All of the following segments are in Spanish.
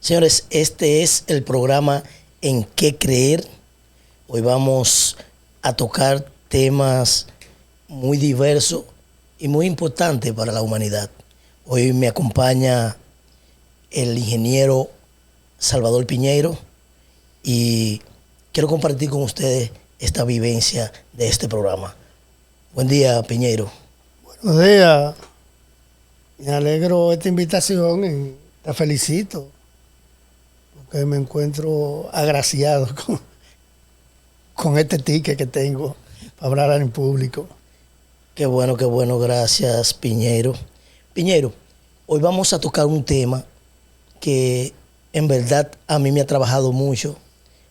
Señores, este es el programa En qué creer. Hoy vamos a tocar temas muy diversos y muy importantes para la humanidad. Hoy me acompaña el ingeniero Salvador Piñeiro y quiero compartir con ustedes esta vivencia de este programa. Buen día, Piñeiro. Buenos días. Me alegro de esta invitación y te felicito porque me encuentro agraciado con este ticket que tengo para hablar en público. Qué bueno, gracias, Piñeiro. Piñeiro, hoy vamos a tocar un tema que en verdad a mí me ha trabajado mucho,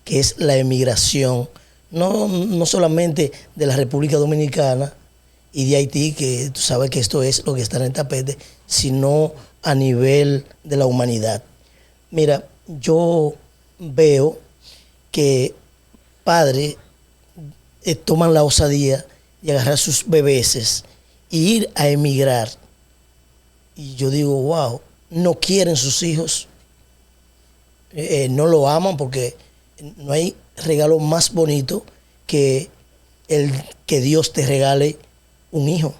que es la emigración, no solamente de la República Dominicana y de Haití, que tú sabes que esto es lo que está en el tapete, sino a nivel de la humanidad. Mira, yo veo que padres toman la osadía de agarrar sus bebeses e ir a emigrar. Y yo digo, wow, no quieren sus hijos, no lo aman, porque no hay regalo más bonito que el que Dios te regale un hijo.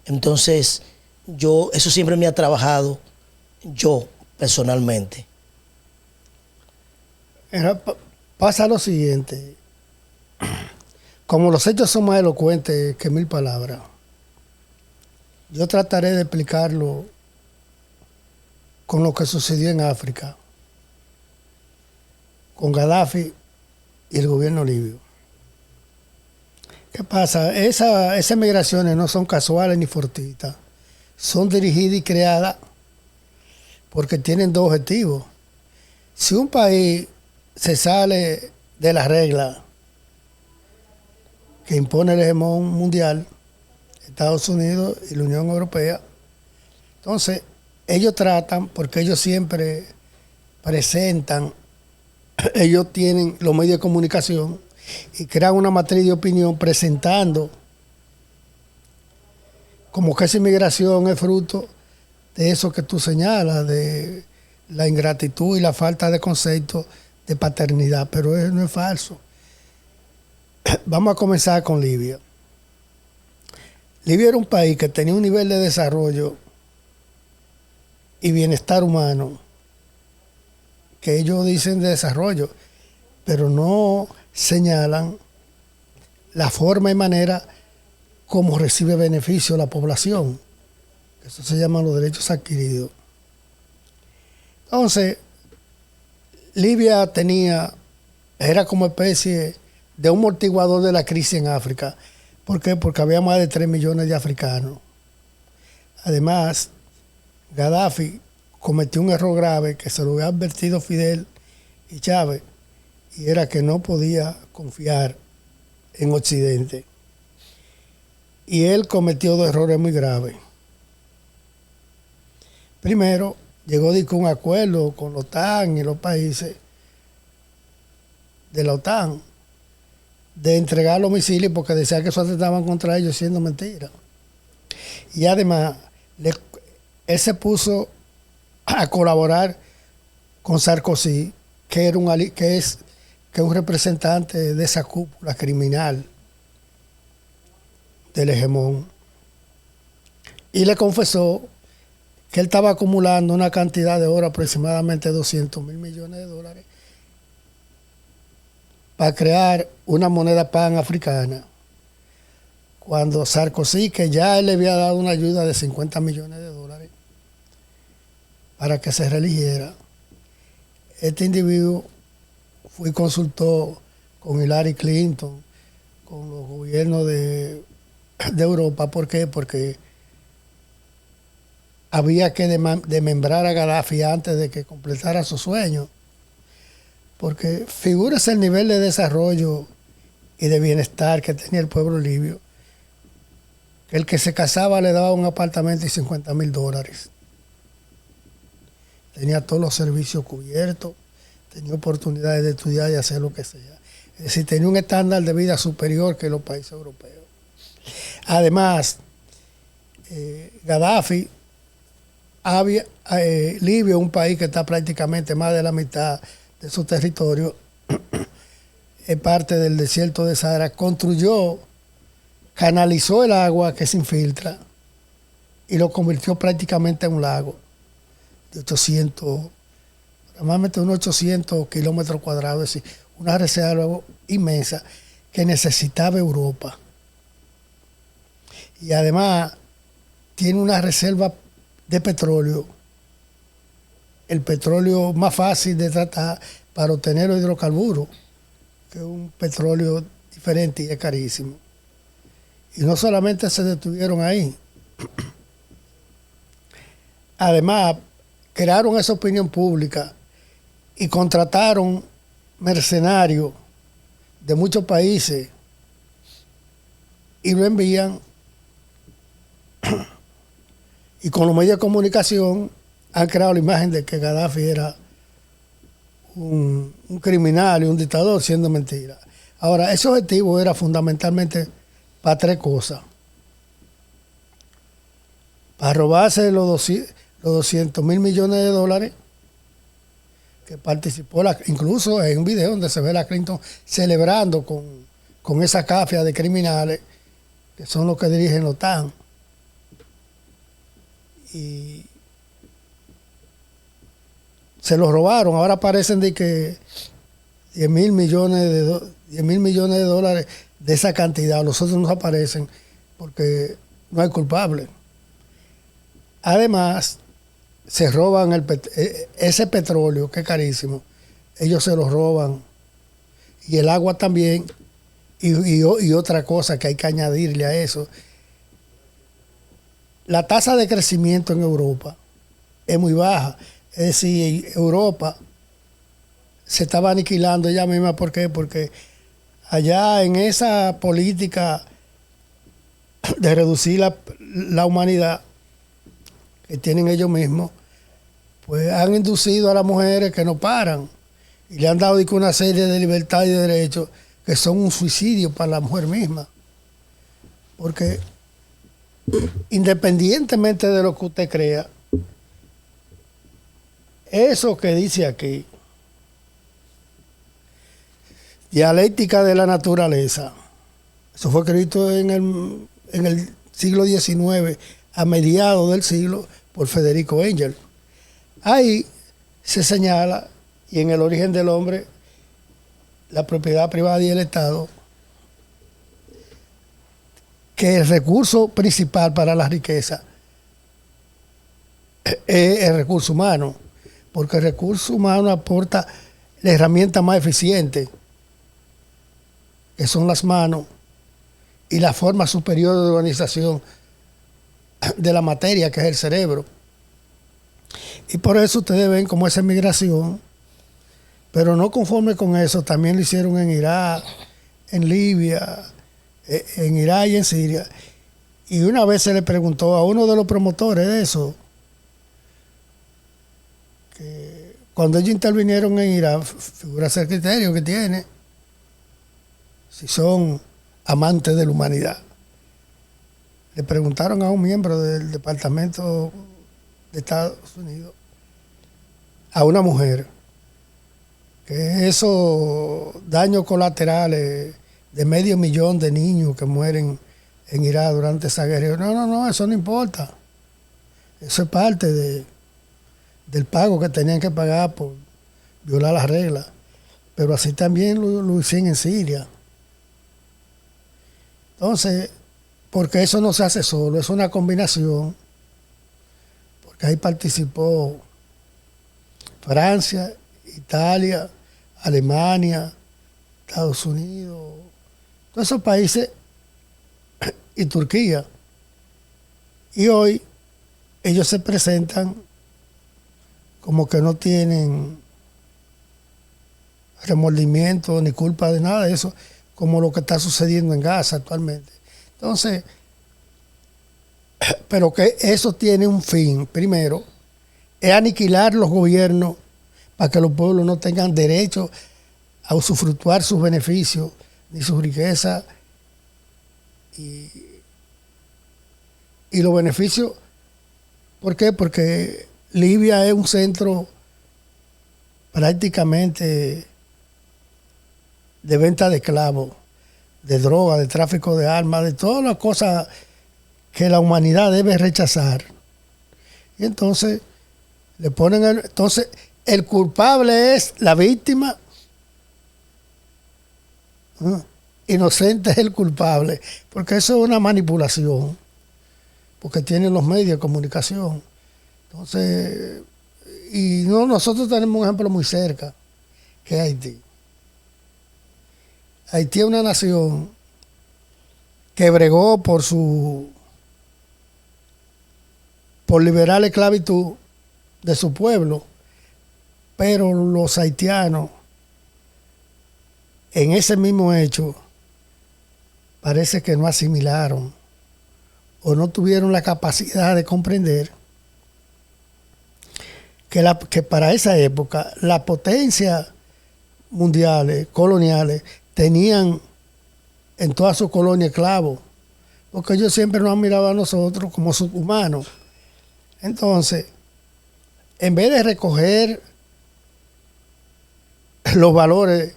Entonces, eso siempre me ha trabajado yo personalmente. Pasa lo siguiente. Como los hechos son más elocuentes que 1000 palabras, yo trataré de explicarlo con lo que sucedió en África, con Gaddafi y el gobierno libio. ¿Qué pasa? Esas migraciones no son casuales ni fortuitas, son dirigidas y creadas porque tienen dos objetivos. Si un país se sale de la regla que impone el hegemón mundial, Estados Unidos y la Unión Europea, entonces ellos tratan, porque ellos siempre presentan, ellos tienen los medios de comunicación y crean una matriz de opinión presentando como que esa inmigración es fruto de eso que tú señalas, de la ingratitud y la falta de concepto de paternidad, pero eso no es falso. Vamos a comenzar con Libia. Libia era un país que tenía un nivel de desarrollo y bienestar humano que ellos dicen de desarrollo, pero no señalan la forma y manera como recibe beneficio la población. Eso se llama los derechos adquiridos. Entonces, Libia era como especie de un amortiguador de la crisis en África. ¿Por qué? Porque había más de 3 millones de africanos. Además, Gaddafi cometió un error grave que se lo había advertido Fidel y Chávez, y era que no podía confiar en Occidente. Y él cometió dos errores muy graves. Primero, llegó a un acuerdo con la OTAN y los países de la OTAN de entregar los misiles porque decía que eso atentaban contra ellos, siendo mentira. Y además, él se puso a colaborar con Sarkozy, que es un representante de esa cúpula criminal del hegemón, y le confesó que él estaba acumulando una cantidad de oro, aproximadamente 200.000 millones de dólares, para crear una moneda panafricana, cuando Sarkozy, que ya él le había dado una ayuda de 50 millones de dólares para que se reeligiera, este individuo fue y consultó con Hillary Clinton, con los gobiernos de Europa. ¿Por qué? Porque había que desmembrar a Gaddafi antes de que completara su sueño. Porque figúrese el nivel de desarrollo y de bienestar que tenía el pueblo libio. El que se casaba le daba un apartamento y 50.000 dólares. Tenía todos los servicios cubiertos, tenía oportunidades de estudiar y hacer lo que sea. Es decir, tenía un estándar de vida superior que los países europeos. Además, Gaddafi Libia, un país que está prácticamente más de la mitad de su territorio, es parte del desierto de Sahara, canalizó el agua que se infiltra y lo convirtió prácticamente en un lago de 800, normalmente unos 800 kilómetros cuadrados, es decir, una reserva inmensa que necesitaba Europa. Y además tiene una reserva de petróleo, el petróleo más fácil de tratar para obtener los hidrocarburos, que es un petróleo diferente y es carísimo. Y no solamente se detuvieron ahí, además crearon esa opinión pública y contrataron mercenarios de muchos países y lo envían, y con los medios de comunicación han creado la imagen de que Gaddafi era un criminal y un dictador, siendo mentira. Ahora, ese objetivo era fundamentalmente para tres cosas: para robarse los 200 mil millones de dólares que participó, incluso hay un video donde se ve a la Clinton celebrando con esa cafia de criminales que son los que dirigen la OTAN. Y se los robaron. Ahora parecen de que 10 mil millones de dólares de esa cantidad. Los otros no aparecen porque no hay culpable. Además, se roban ese petróleo, que es carísimo. Ellos se lo roban. Y el agua también. Y otra cosa que hay que añadirle a eso. La tasa de crecimiento en Europa es muy baja. Es decir, Europa se estaba aniquilando ella misma. ¿Por qué? Porque allá en esa política de reducir la humanidad que tienen ellos mismos, pues han inducido a las mujeres que no paran y le han dado una serie de libertades y de derechos que son un suicidio para la mujer misma. Porque independientemente de lo que usted crea, eso que dice aquí, dialéctica de la naturaleza, eso fue escrito en el siglo XIX, a mediados del siglo, por Federico Engels. Ahí se señala, y en el origen del hombre, la propiedad privada y el Estado, que el recurso principal para la riqueza es el recurso humano, porque el recurso humano aporta la herramienta más eficiente, que son las manos, y la forma superior de organización de la materia, que es el cerebro. Y por eso ustedes ven como esa migración, pero no conforme con eso, también lo hicieron en Irak, en Libia, en Irak y en Siria. Y una vez se le preguntó a uno de los promotores de eso, que cuando ellos intervinieron en Irak, figúrase el criterio que tiene, si son amantes de la humanidad. Le preguntaron a un miembro del Departamento de Estados Unidos, a una mujer, que esos daños colaterales de 500.000 de niños que mueren en Irak durante esa guerra. No, eso no importa. Eso es parte del pago que tenían que pagar por violar las reglas. Pero así también lo hicieron en Siria. Entonces, porque eso no se hace solo, es una combinación. Porque ahí participó Francia, Italia, Alemania, Estados Unidos, todos esos países y Turquía. Y hoy ellos se presentan como que no tienen remordimiento ni culpa de nada de eso, como lo que está sucediendo en Gaza actualmente. Entonces, pero que eso tiene un fin. Primero, es aniquilar los gobiernos para que los pueblos no tengan derecho a usufructuar sus beneficios ni sus riquezas y los beneficios ¿Por qué? Porque Libia es un centro prácticamente de venta de esclavos, de droga, de tráfico de armas, de todas las cosas que la humanidad debe rechazar. Y entonces le ponen entonces el culpable es la víctima, inocente es el culpable, porque eso es una manipulación, porque tienen los medios de comunicación. Entonces, y no, nosotros tenemos un ejemplo muy cerca, que es Haití. Haití es una nación que bregó por liberar la esclavitud de su pueblo, pero los haitianos en ese mismo hecho parece que no asimilaron o no tuvieron la capacidad de comprender que para esa época las potencias mundiales, coloniales, tenían en todas sus colonias esclavos, porque ellos siempre nos han mirado a nosotros como subhumanos. Entonces, en vez de recoger los valores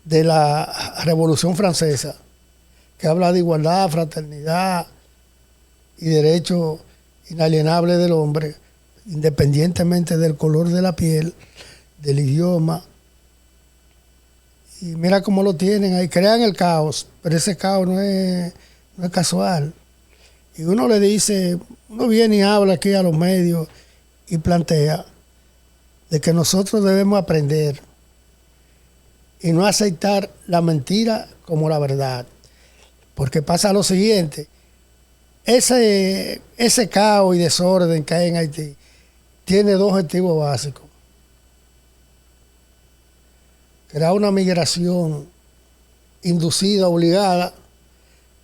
de la Revolución Francesa, que habla de igualdad, fraternidad y derechos inalienables del hombre, independientemente del color de la piel, del idioma. Y mira cómo lo tienen ahí, crean el caos, pero ese caos no es casual. Y uno le dice, uno viene y habla aquí a los medios y plantea de que nosotros debemos aprender y no aceptar la mentira como la verdad. Porque pasa lo siguiente, ese caos y desorden que hay en Haití tiene dos objetivos básicos. Crear una migración inducida, obligada,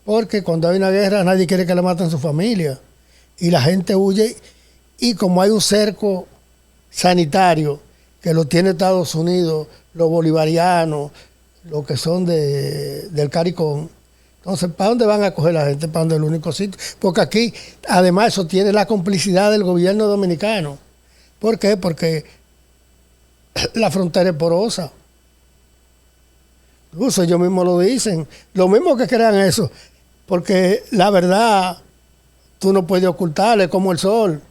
porque cuando hay una guerra nadie quiere que le maten su familia y la gente huye, y como hay un cerco sanitario que lo tiene Estados Unidos, los bolivarianos, los que son del CARICOM, entonces ¿para dónde van a coger la gente? ¿Para dónde es el único sitio? Porque aquí además eso tiene la complicidad del gobierno dominicano. ¿Por qué? Porque la frontera es porosa. Incluso ellos mismos lo dicen, lo mismo que crean eso, porque la verdad tú no puedes ocultarle, como el sol.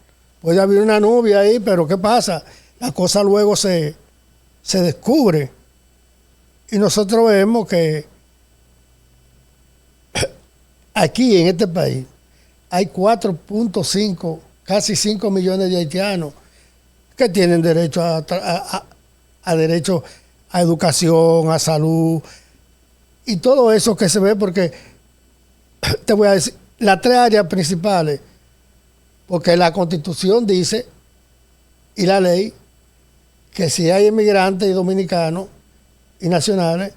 Puede haber una nube ahí, pero ¿qué pasa? La cosa luego se descubre. Y nosotros vemos que aquí en este país hay 4.5, casi 5 millones de haitianos que tienen derecho a derecho a educación, a salud, y todo eso que se ve, porque te voy a decir, las tres áreas principales, porque la Constitución dice, y la ley, que si hay inmigrantes y dominicanos y nacionales,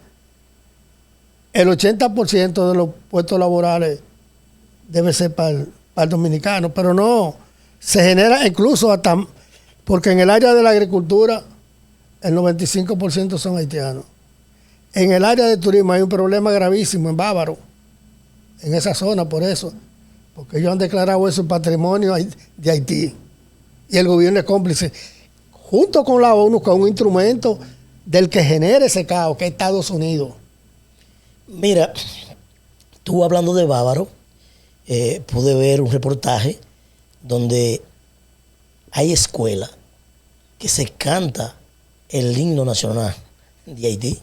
el 80% de los puestos laborales debe ser para el dominicano, pero no, se genera incluso hasta, porque en el área de la agricultura, el 95% son haitianos. En el área de turismo hay un problema gravísimo en Bávaro, en esa zona, por eso, porque ellos han declarado eso patrimonio de Haití. Y el gobierno es cómplice, junto con la ONU, con un instrumento del que genera ese caos, que es Estados Unidos. Mira, tú hablando de Bávaro, pude ver un reportaje donde hay escuelas que se canta el himno nacional de Haití.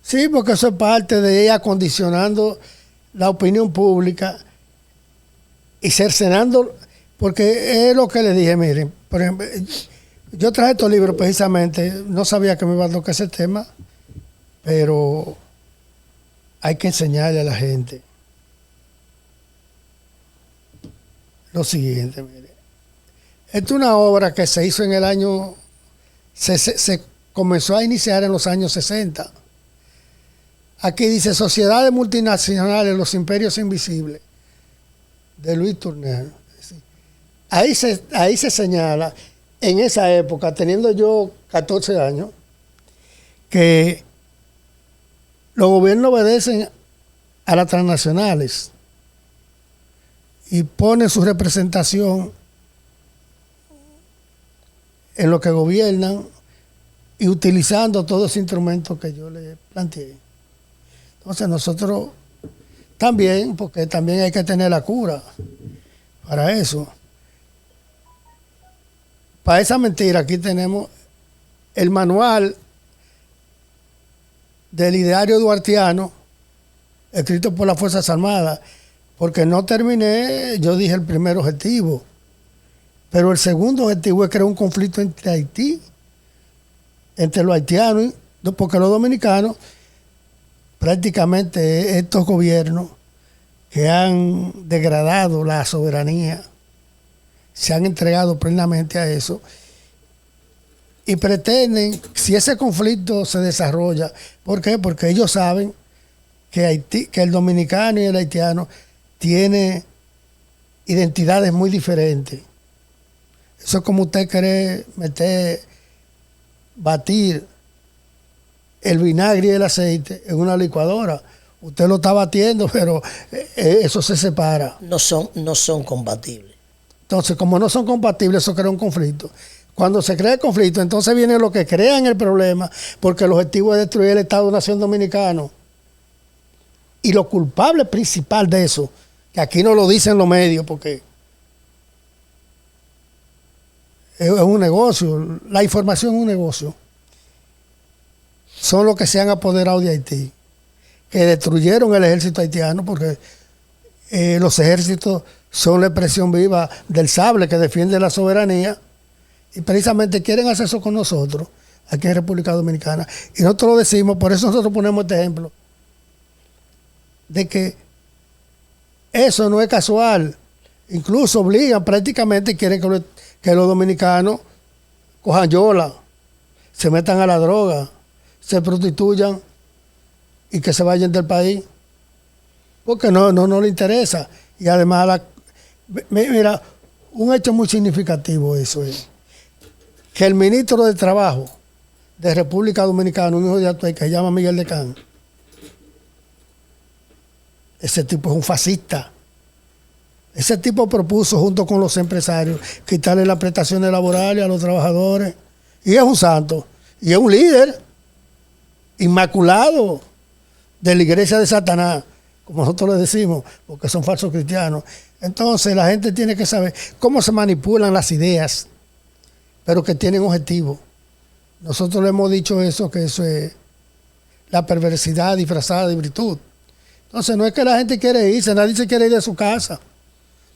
Sí, porque eso es parte de ella acondicionando la opinión pública y cercenando, porque es lo que le dije, miren, por ejemplo, yo traje estos libros precisamente, no sabía que me iba a tocar ese tema, pero hay que enseñarle a la gente lo siguiente, mire. Esta es una obra que se hizo en el año, se comenzó a iniciar en los años 60. Aquí dice Sociedades Multinacionales, los Imperios Invisibles, de Luis Tourneur. Ahí se señala, en esa época, teniendo yo 14 años, que los gobiernos obedecen a las transnacionales y ponen su representación en lo que gobiernan y utilizando todos esos instrumentos que yo les planteé. Entonces nosotros también, porque también hay que tener la cura para eso. Para esa mentira aquí tenemos el manual del ideario duartiano escrito por las Fuerzas Armadas, porque no terminé, yo dije el primer objetivo, pero el segundo objetivo es crear un conflicto entre Haití, entre los haitianos, porque los dominicanos, prácticamente estos gobiernos que han degradado la soberanía, se han entregado plenamente a eso y pretenden, si ese conflicto se desarrolla, ¿por qué? Porque ellos saben que el dominicano y el haitiano tienen identidades muy diferentes. Eso es como usted quiere batir el vinagre y el aceite en una licuadora. Usted lo está batiendo, pero eso se separa. No son compatibles. Entonces, como no son compatibles, eso crea un conflicto. Cuando se crea el conflicto, entonces viene lo que crean el problema, porque el objetivo es destruir el Estado-Nación dominicano. Y lo culpable principal de eso, que aquí no lo dicen los medios, porque es un negocio, la información es un negocio, son los que se han apoderado de Haití, que destruyeron el ejército haitiano, porque los ejércitos son la expresión viva del sable que defiende la soberanía, y precisamente quieren hacer eso con nosotros, aquí en República Dominicana. Y nosotros lo decimos, por eso nosotros ponemos este ejemplo, de que eso no es casual. Incluso obligan, prácticamente quieren que los dominicanos cojan yola, se metan a la droga, se prostituyan y que se vayan del país. Porque no le interesa. Y además, mira, un hecho muy significativo eso es que el ministro de Trabajo de República Dominicana, un hijo de Atuay que se llama Miguel Decán, ese tipo es un fascista. Ese tipo propuso junto con los empresarios quitarle las prestaciones laborales a los trabajadores. Y es un santo. Y es un líder inmaculado de la iglesia de Satanás, como nosotros le decimos, porque son falsos cristianos. Entonces la gente tiene que saber cómo se manipulan las ideas, pero que tienen objetivo. Nosotros le hemos dicho eso, que eso es la perversidad disfrazada de virtud. Entonces no es que la gente quiere irse, nadie se quiere ir de su casa.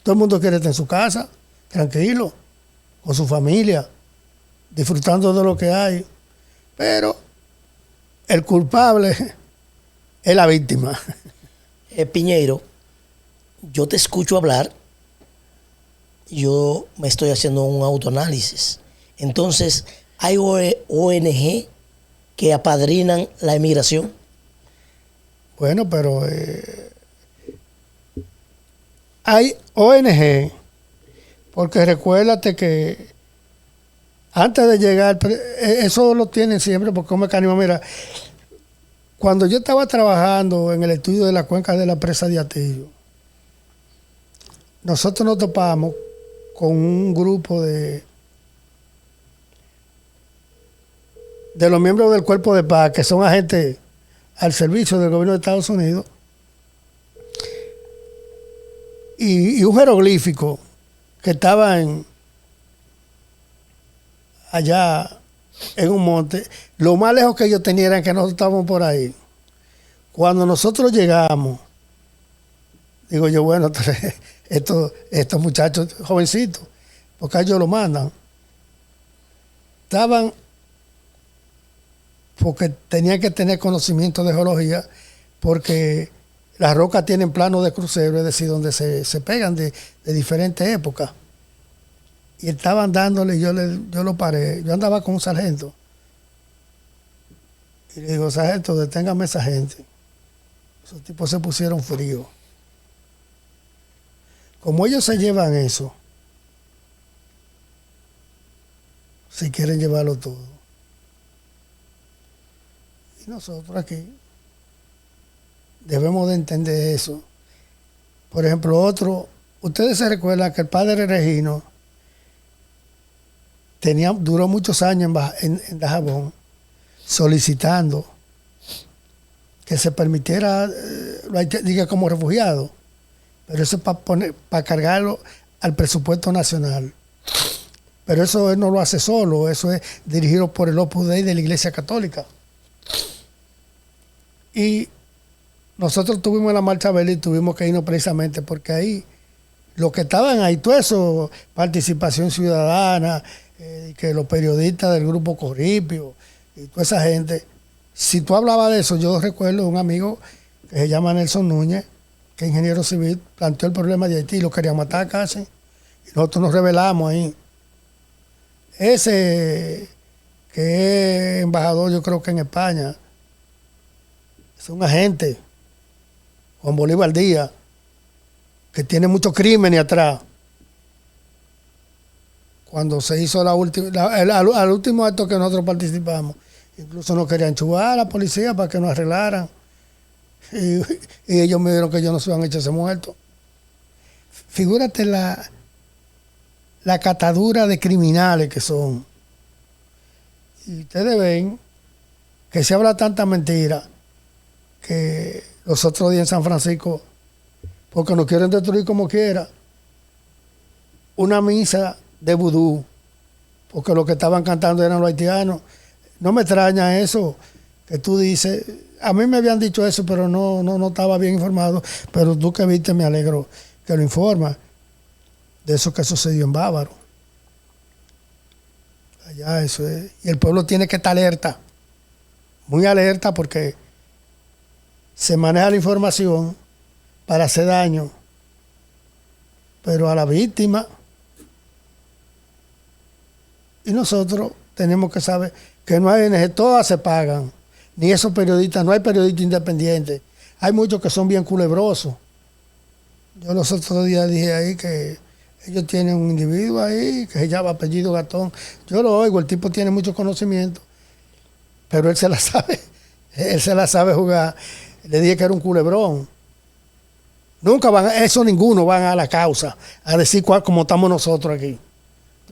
Todo el mundo quiere estar en su casa, tranquilo, con su familia, disfrutando de lo que hay. Pero el culpable es la víctima. Piñeiro, yo te escucho hablar, yo me estoy haciendo un autoanálisis. Entonces, ¿hay ONG que apadrinan la emigración? Bueno, pero hay ONG, porque recuérdate que antes de llegar, eso lo tienen siempre porque es un mecanismo. Mira, cuando yo estaba trabajando en el estudio de la cuenca de la presa de Atillo, nosotros nos topamos con un grupo de los miembros del Cuerpo de Paz, que son agentes al servicio del gobierno de Estados Unidos, y un jeroglífico que estaba allá en un monte. Lo más lejos que ellos tenían era que nosotros estábamos por ahí. Cuando nosotros llegamos, digo yo, bueno, estos muchachos jovencitos, porque a ellos lo mandan, estaban, porque tenían que tener conocimiento de geología, porque las rocas tienen planos de crucero, es decir, donde se pegan de diferentes épocas. Y estaban dándole, yo lo paré. Yo andaba con un sargento. Y le digo, sargento, deténgame a esa gente. Esos tipos se pusieron fríos. Como ellos se llevan eso, si quieren llevarlo todo. Y nosotros aquí debemos de entender eso. Por ejemplo, ustedes se recuerdan que el padre Regino duró muchos años en Dajabón solicitando que se permitiera diga como refugiado, pero eso es para cargarlo al presupuesto nacional. Pero eso él no lo hace solo, eso es dirigido por el Opus Dei de la Iglesia Católica. Y nosotros tuvimos la marcha verde y tuvimos que irnos precisamente porque ahí, los que estaban ahí, todo eso, participación ciudadana, que los periodistas del grupo Corripio y toda esa gente, si tú hablabas de eso, yo recuerdo un amigo que se llama Nelson Núñez, que es ingeniero civil, planteó el problema de Haití y lo querían matar casi. Y nosotros nos rebelamos ahí. Ese que es embajador, yo creo que en España, es un agente, Juan Bolívar Díaz, que tiene muchos crímenes atrás. Cuando se hizo al último acto que nosotros participamos, incluso nos querían chubar a la policía para que nos arreglaran. Y ellos me dijeron que ellos no se iban a echarse muertos. Figúrate la catadura de criminales que son. Y ustedes ven que se habla tanta mentira que los otros días en San Francisco, porque nos quieren destruir como quiera, una misa de vudú, porque los que estaban cantando eran los haitianos. No me extraña eso que tú dices. A mí me habían dicho eso, pero no estaba bien informado. Pero tú que viste, me alegro que lo informas de eso que sucedió en Bávaro. Allá eso es. Y el pueblo tiene que estar alerta, muy alerta, porque se maneja la información para hacer daño, pero a la víctima. Y nosotros tenemos que saber que no hay ONG, todas se pagan. Ni esos periodistas, no hay periodistas independientes. Hay muchos que son bien culebrosos. Yo los otros días dije ahí que ellos tienen un individuo ahí que se llama apellido Gatón. Yo lo oigo, el tipo tiene mucho conocimiento, pero él se la sabe. Él se la sabe jugar. Le dije que era un culebrón. Nunca ninguno van a la causa a decir como estamos nosotros aquí.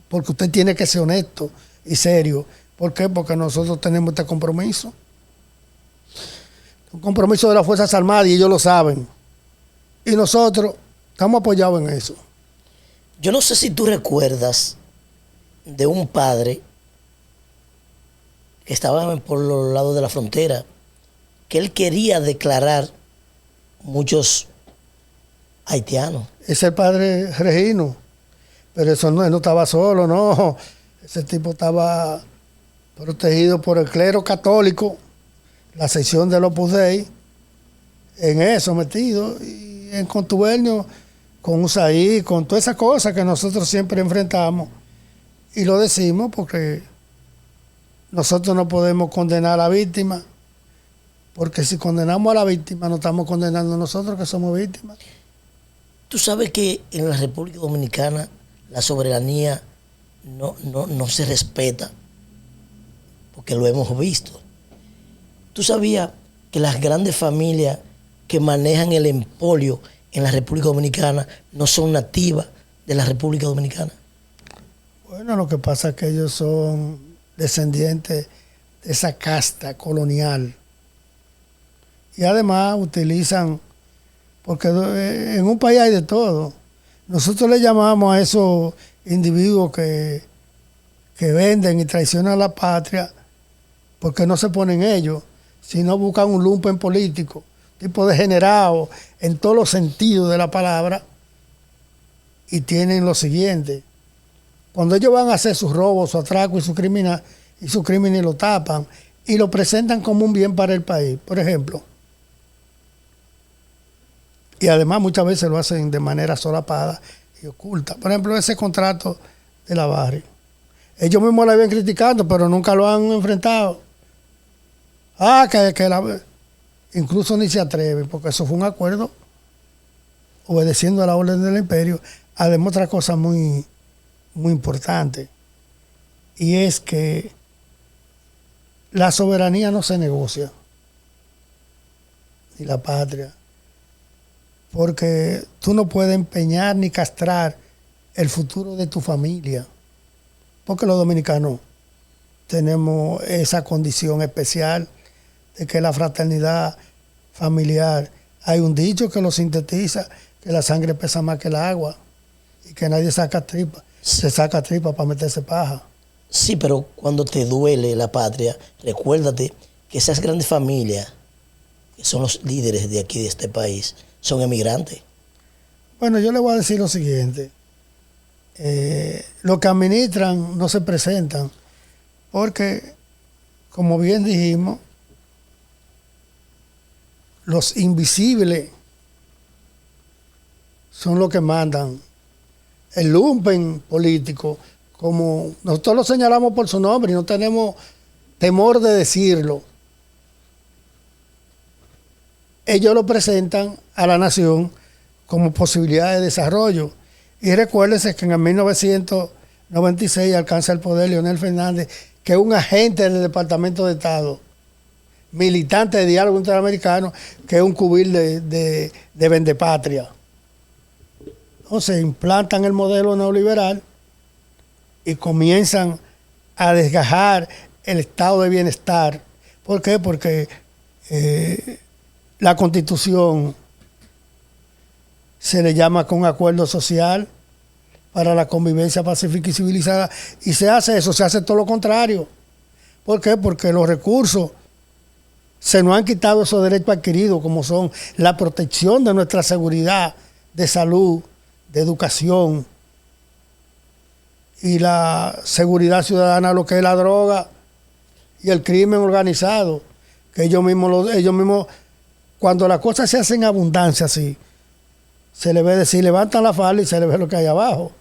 Porque usted tiene que ser honesto y serio. ¿Por qué? Porque nosotros tenemos este compromiso. Un compromiso de las Fuerzas Armadas y ellos lo saben. Y nosotros estamos apoyados en eso. Yo no sé si tú recuerdas de un padre que estaba por los lados de la frontera, que él quería declarar muchos haitianos. Es el padre Regino. Pero eso no, él no estaba solo, no. Ese tipo estaba protegido por el clero católico, la sección del Opus Dei, en eso metido, y en contubernio con USAID, con todas esas cosas que nosotros siempre enfrentamos. Y lo decimos porque nosotros no podemos condenar a la víctima, porque si condenamos a la víctima, no estamos condenando a nosotros que somos víctimas. Tú sabes que en la República Dominicana la soberanía no se respeta, porque lo hemos visto. ¿Tú sabías que las grandes familias que manejan el empolio en la República Dominicana no son nativas de la República Dominicana? Bueno, lo que pasa es que ellos son descendientes de esa casta colonial. Y además utilizan, porque en un país hay de todo. Nosotros le llamamos a esos individuos que venden y traicionan a la patria, porque no se ponen ellos, sino buscan un lumpen político, tipo degenerado en todos los sentidos de la palabra, y tienen lo siguiente. Cuando ellos van a hacer sus robos, su atraco y su crímenes lo tapan y lo presentan como un bien para el país, por ejemplo. Y además muchas veces lo hacen de manera solapada y oculta. Por ejemplo, ese contrato de la Barri. Ellos mismos la vienen criticando, pero nunca lo han enfrentado. Incluso ni se atreven, porque eso fue un acuerdo obedeciendo a la orden del imperio. Además, otra cosa muy, muy importante, y es que la soberanía no se negocia, ni la patria, porque tú no puedes empeñar ni castrar el futuro de tu familia porque los dominicanos tenemos esa condición especial de que la fraternidad familiar, hay un dicho que lo sintetiza, que la sangre pesa más que el agua y que nadie saca tripa, se saca tripa para meterse paja. Sí, pero cuando te duele la patria, recuérdate que esas grandes familias, que son los líderes de aquí, de este país, son emigrantes. Bueno, yo le voy a decir lo siguiente. Los que administran no se presentan porque, como bien dijimos, los invisibles son los que mandan. El lumpen político, como nosotros lo señalamos por su nombre y no tenemos temor de decirlo, ellos lo presentan a la nación como posibilidad de desarrollo. Y recuérdense que en el 1996 alcanza el poder Leonel Fernández, que es un agente del Departamento de Estado, militante de diálogo interamericano, que es un cubil de vendepatria. Entonces implantan el modelo neoliberal y comienzan a desgajar el estado de bienestar. ¿Por qué? Porque la Constitución se le llama con acuerdo social para la convivencia pacífica y civilizada, y se hace eso, se hace todo lo contrario. ¿Por qué? Porque los recursos se nos han quitado esos derechos adquiridos, como son la protección de nuestra seguridad, de salud, de educación y la seguridad ciudadana, lo que es la droga y el crimen organizado, que ellos mismos cuando las cosas se hacen en abundancia así, se le ve decir, levantan la falda y se le ve lo que hay abajo.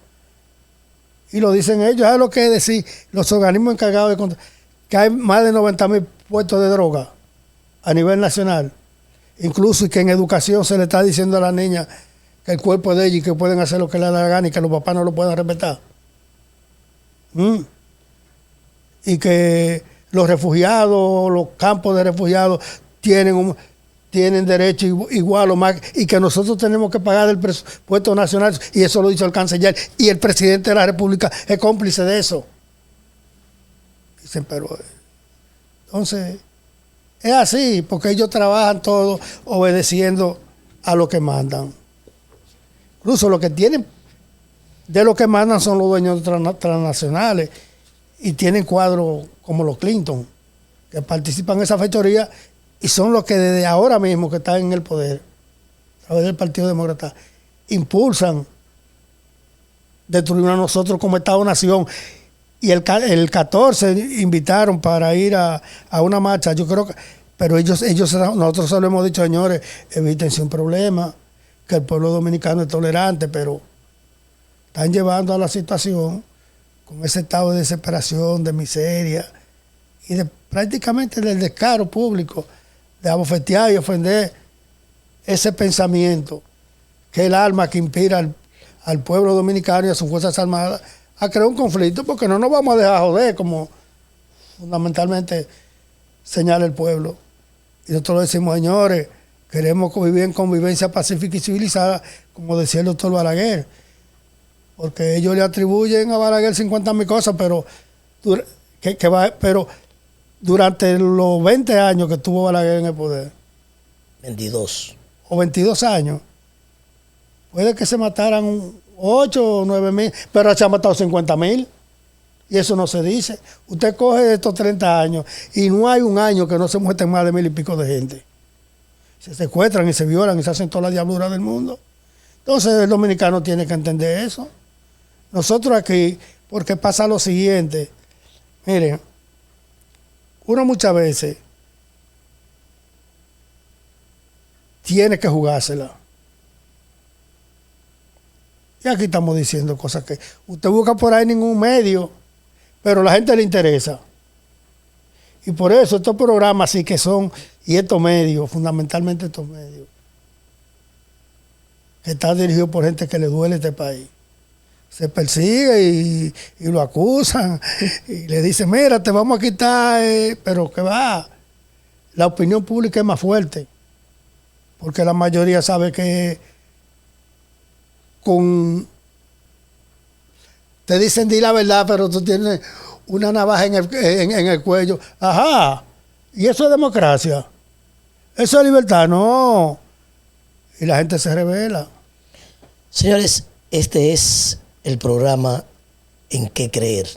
Y lo dicen ellos, ¿sabes lo que es decir? Los organismos encargados de controlar, que hay más de 90,000 puestos de droga a nivel nacional. Incluso y que en educación se le está diciendo a la niña que el cuerpo es de ella y que pueden hacer lo que les da la gana y que los papás no lo pueden respetar. Y que los refugiados, los campos de refugiados tienen derecho igual o más, y que nosotros tenemos que pagar del presupuesto nacional, y eso lo dice el canciller, y el presidente de la República es cómplice de eso. Dicen, pero entonces es así, porque ellos trabajan todos obedeciendo a lo que mandan. Incluso lo que tienen de lo que mandan son los dueños transnacionales, y tienen cuadros como los Clinton, que participan en esa fechoría, y son los que desde ahora mismo que están en el poder, a través del Partido Demócrata, impulsan destruirnos a nosotros como Estado-Nación. Y el 14 invitaron para ir a una marcha, yo creo que, pero nosotros solo hemos dicho, señores, evítense un problema, que el pueblo dominicano es tolerante, pero están llevando a la situación con ese estado de desesperación, de miseria y prácticamente del descaro público, de abofetear y ofender ese pensamiento, que es el alma que inspira al pueblo dominicano y a sus Fuerzas Armadas a crear un conflicto, porque no nos vamos a dejar joder, como fundamentalmente señala el pueblo. Y nosotros le decimos, señores, queremos vivir en convivencia pacífica y civilizada, como decía el doctor Balaguer, porque ellos le atribuyen a Balaguer 50,000 cosas, pero durante los 20 años que estuvo Balaguer en el poder, 22 o 22 años, puede que se mataran 8 o 9,000, pero se han matado 50,000, y eso no se dice. Usted coge estos 30 años y no hay un año que no se muestren más de 1,000 y pico de gente. Se secuestran y se violan y se hacen toda la diablura del mundo. Entonces el dominicano tiene que entender eso. Nosotros aquí, porque pasa lo siguiente, miren, uno muchas veces tiene que jugársela. Y aquí estamos diciendo cosas que usted busca por ahí en ningún medio, pero a la gente le interesa. Y por eso estos programas sí que son, y estos medios, fundamentalmente estos medios, que están dirigidos por gente que le duele este país, se persigue y lo acusan y le dicen, mira, te vamos a quitar, pero que va, la opinión pública es más fuerte, porque la mayoría sabe que con te dicen di la verdad, pero tú tienes una navaja en el cuello. Ajá. ¿Y eso es democracia? ¿Eso es libertad? No. Y la gente se revela. Señores, este es el programa En Qué Creer.